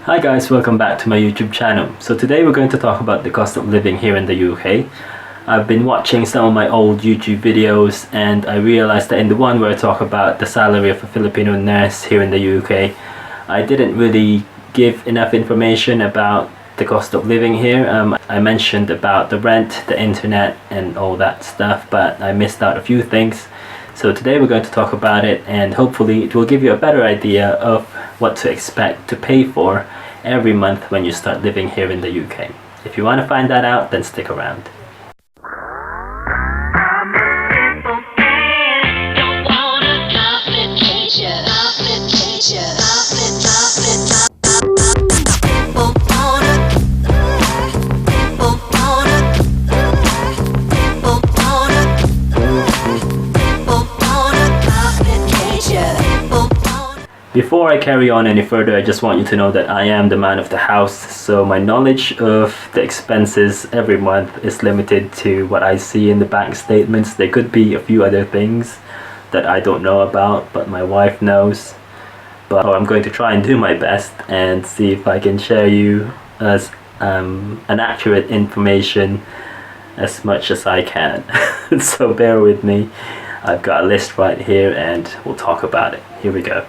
Hi guys, welcome back to my YouTube channel. So today we're going to talk about the cost of living here in the UK. I've been watching some of my old YouTube videos and I realized that in the one where I talk about the salary of a Filipino nurse here in the UK, I didn't really give enough information about the cost of living here. I mentioned about the rent, the internet and all that stuff, but I missed out a few things. So today we're going to talk about it and hopefully it will give you a better idea of what to expect to pay for every month when you start living here in the UK. If you want to find that out, then stick around. Before I carry on any further, I just want you to know that I am the man of the house, so my knowledge of the expenses every month is limited to what I see in the bank statements. There could be a few other things that I don't know about, but my wife knows. But I'm going to try and do my best and see if I can share you as an accurate information as much as I can. So bear with me. I've got a list right here and we'll talk about it. Here we go.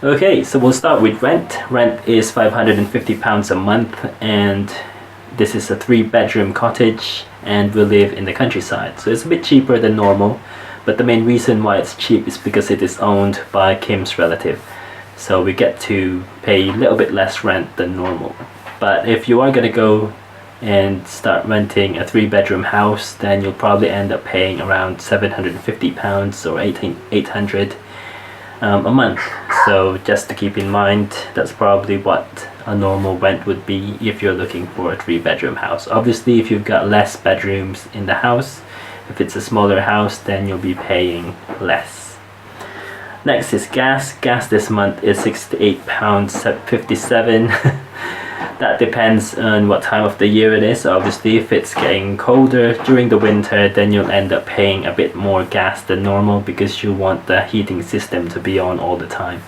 Okay, so we'll start with rent. Rent is £550 a month and this is a 3-bedroom cottage and we live in the countryside. So it's a bit cheaper than normal, but the main reason why it's cheap is because it is owned by Kim's relative. So we get to pay a little bit less rent than normal. But if you are going to go and start renting a 3-bedroom house, then you'll probably end up paying around £750 or 800 a month. So just to keep in mind, that's probably what a normal rent would be if you're looking for a 3-bedroom house. Obviously, if you've got less bedrooms in the house, if it's a smaller house, then you'll be paying less. Next is gas. Gas this month is £68.57. That depends on what time of the year it is. Obviously, if it's getting colder during the winter, then you'll end up paying a bit more gas than normal because you want the heating system to be on all the time.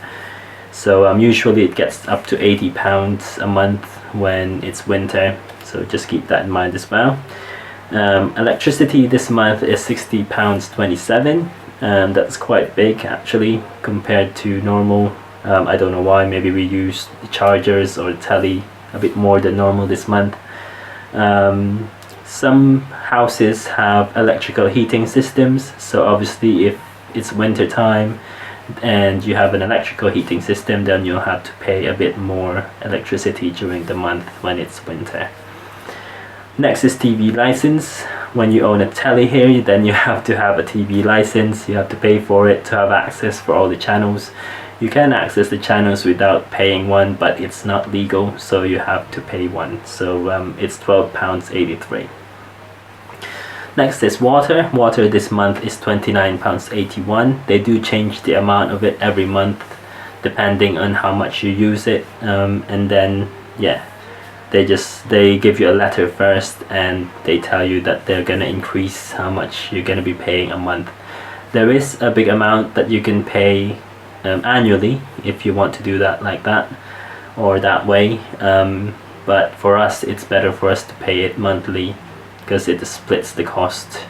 So usually it gets up to £80 a month when it's winter. So just keep that in mind as well. Electricity this month is £60.27. That's quite big actually compared to normal. I don't know why. Maybe we use the chargers or the telly a bit more than normal this month. Some houses have electrical heating systems, so obviously if it's winter time and you have an electrical heating system, then you'll have to pay a bit more electricity during the month when it's winter. Next is TV license. When you own a telly here, then you have to have a TV license. You have to pay for it to have access for all the channels. You can access the channels without paying one, but it's not legal, so you have to pay one. So it's £12.83. Next is water. Water this month is £29.81. They do change the amount of it every month depending on how much you use it, and then yeah, they give you a letter first and they tell you that they're gonna increase how much you're gonna be paying a month. There is a big amount that you can pay annually if you want to do that like that or that way, but for us it's better for us to pay it monthly because it splits the cost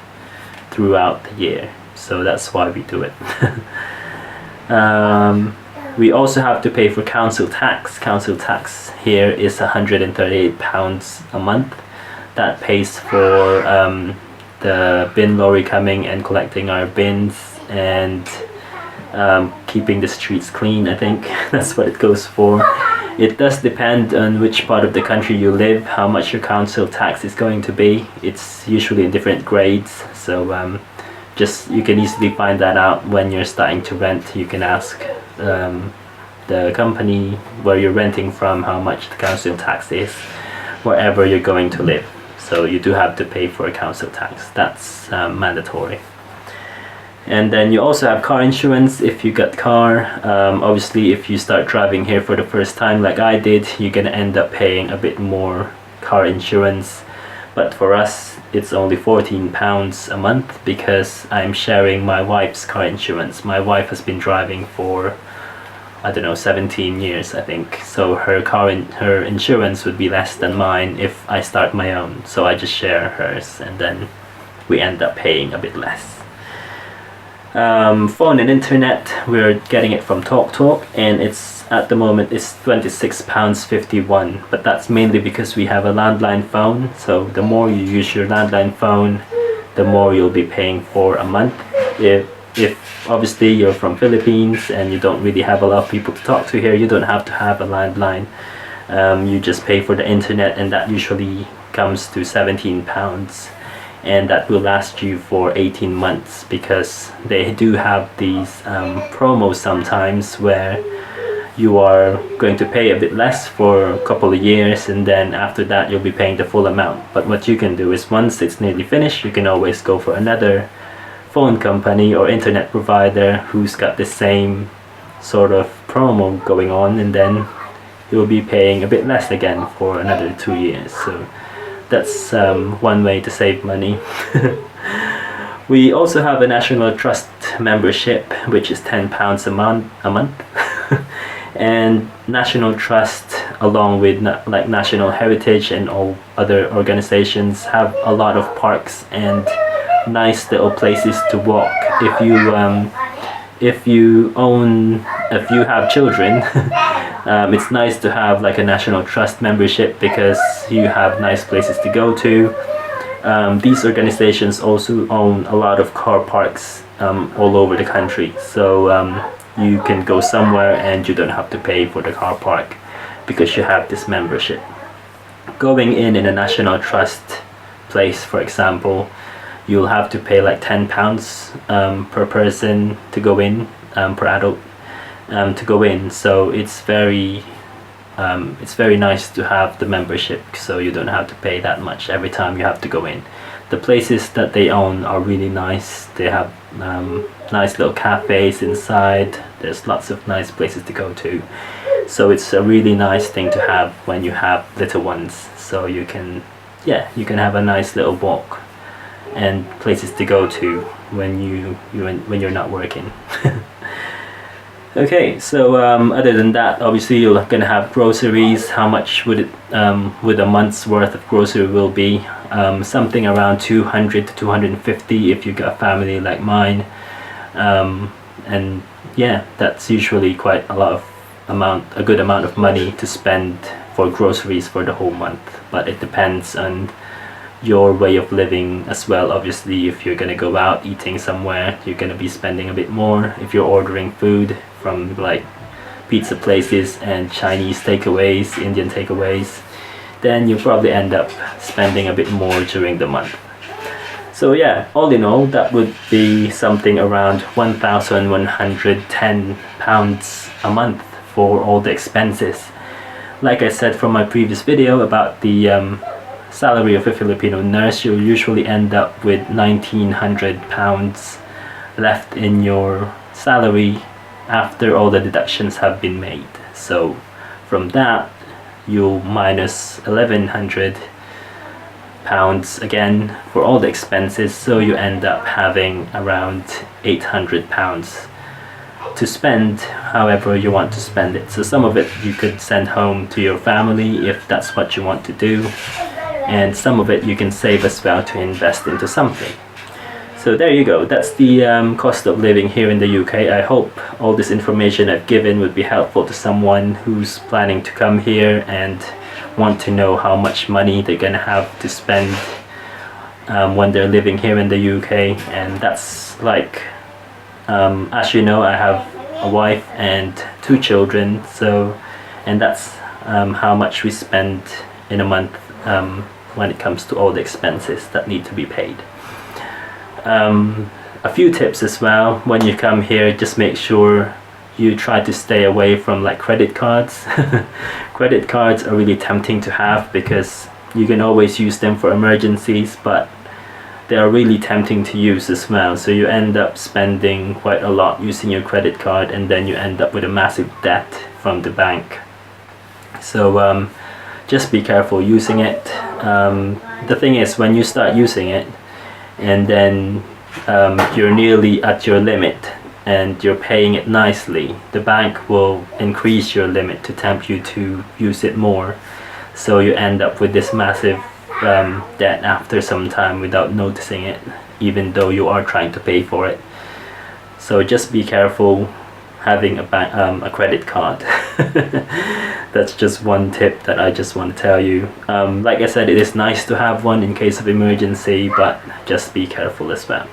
throughout the year, so that's why we do it. We also have to pay for council tax. Council tax here is £138 a month. That pays for the bin lorry coming and collecting our bins and keeping the streets clean. I think that's what it goes for. It does depend on which part of the country you live, how much your council tax is going to be. It's usually in different grades, so you can easily find that out when you're starting to rent. You can ask the company where you're renting from how much the council tax is wherever you're going to live. So you do have to pay for a council tax. That's mandatory. And then you also have car insurance if you got car. Obviously if you start driving here for the first time like I did, you're gonna end up paying a bit more car insurance, but for us it's only £14 a month because I'm sharing my wife's car insurance. My wife has been driving for I don't know, 17 years, I think. So her insurance would be less than mine if I start my own. So I just share hers, and then we end up paying a bit less. Phone and internet, we're getting it from TalkTalk, and it's at the moment it's £26.51, but that's mainly because we have a landline phone. So the more you use your landline phone, the more you'll be paying for a month. If obviously you're from Philippines and you don't really have a lot of people to talk to here, you don't have to have a landline. You just pay for the internet, and that usually comes to £17, and that will last you for 18 months, because they do have these promos sometimes where you are going to pay a bit less for a couple of years, and then after that you'll be paying the full amount. But what you can do is, once it's nearly finished, you can always go for another phone company or internet provider who's got the same sort of promo going on, and then you'll be paying a bit less again for another 2 years. So that's one way to save money. We also have a National Trust membership, which is £10 a month. And National Trust, along with like National Heritage and all other organizations, have a lot of parks and nice little places to walk. If you have children, it's nice to have like a National Trust membership, because you have nice places to go to. These organizations also own a lot of car parks all over the country, so you can go somewhere and you don't have to pay for the car park because you have this membership. Going in a National Trust place, for example, you'll have to pay like £10 per person to go in, per adult, to go in. So it's very nice to have the membership, so you don't have to pay that much every time you have to go in. The places that they own are really nice. They have nice little cafes inside. There's lots of nice places to go to. So it's a really nice thing to have when you have little ones. So you can have a nice little walk and places to go to when you're not working. Okay, so other than that, obviously you're gonna have groceries. How much would a month's worth of grocery will be? Something around 200 to 250 if you got a family like mine, and yeah, that's usually quite a good amount of money to spend for groceries for the whole month. But it depends on your way of living as well. Obviously, if you're gonna go out eating somewhere, you're gonna be spending a bit more. If you're ordering food from like pizza places and Chinese takeaways, Indian takeaways, then you'll probably end up spending a bit more during the month. So yeah, all in all, that would be something around £1,110 a month for all the expenses. Like I said from my previous video about the salary of a Filipino nurse, you'll usually end up with £1,900 left in your salary after all the deductions have been made. So from that, you'll minus £1,100 again for all the expenses, so you end up having around £800 to spend however you want to spend it. So some of it you could send home to your family if that's what you want to do, and some of it you can save as well to invest into something. So there you go, that's the cost of living here in the UK. I hope all this information I've given would be helpful to someone who's planning to come here and want to know how much money they're gonna have to spend when they're living here in the UK. And that's like, as you know, I have a wife and 2 children, so, and that's how much we spend in a month when it comes to all the expenses that need to be paid. A few tips as well: when you come here, just make sure you try to stay away from like credit cards. Credit cards are really tempting to have because you can always use them for emergencies, but they are really tempting to use as well. So you end up spending quite a lot using your credit card, and then you end up with a massive debt from the bank. So just be careful using it. The thing is, when you start using it and then you're nearly at your limit, and you're paying it nicely, the bank will increase your limit to tempt you to use it more. So you end up with this massive debt after some time without noticing it, even though you are trying to pay for it. So just be careful having a credit card. That's just one tip that I just want to tell you. Like I said, it is nice to have one in case of emergency, but just be careful as well.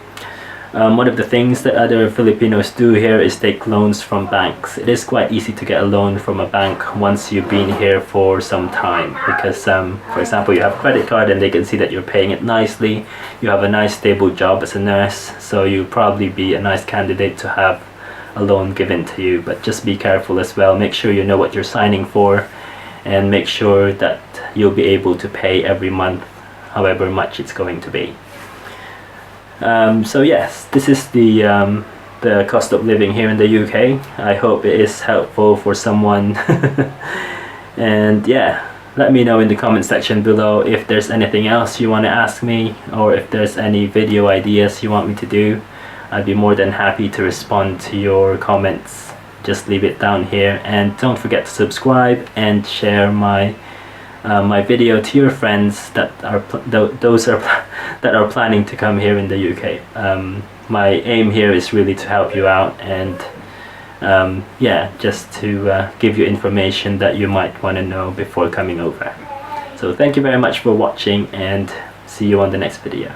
One of the things that other Filipinos do here is take loans from banks. It is quite easy to get a loan from a bank once you've been here for some time, because for example, you have a credit card and they can see that you're paying it nicely. You have a nice stable job as a nurse, so you'll probably be a nice candidate to have a loan given to you. But just be careful as well. Make sure you know what you're signing for, and make sure that you'll be able to pay every month however much it's going to be. So yes, this is the cost of living here in the UK. I hope it is helpful for someone. And yeah, let me know in the comment section below if there's anything else you want to ask me, or if there's any video ideas you want me to do. I'd be more than happy to respond to your comments. Just leave it down here, and don't forget to subscribe and share my video to your friends that are that are planning to come here in the UK. My aim here is really to help you out, and yeah, just to give you information that you might want to know before coming over. So thank you very much for watching, and see you on the next video.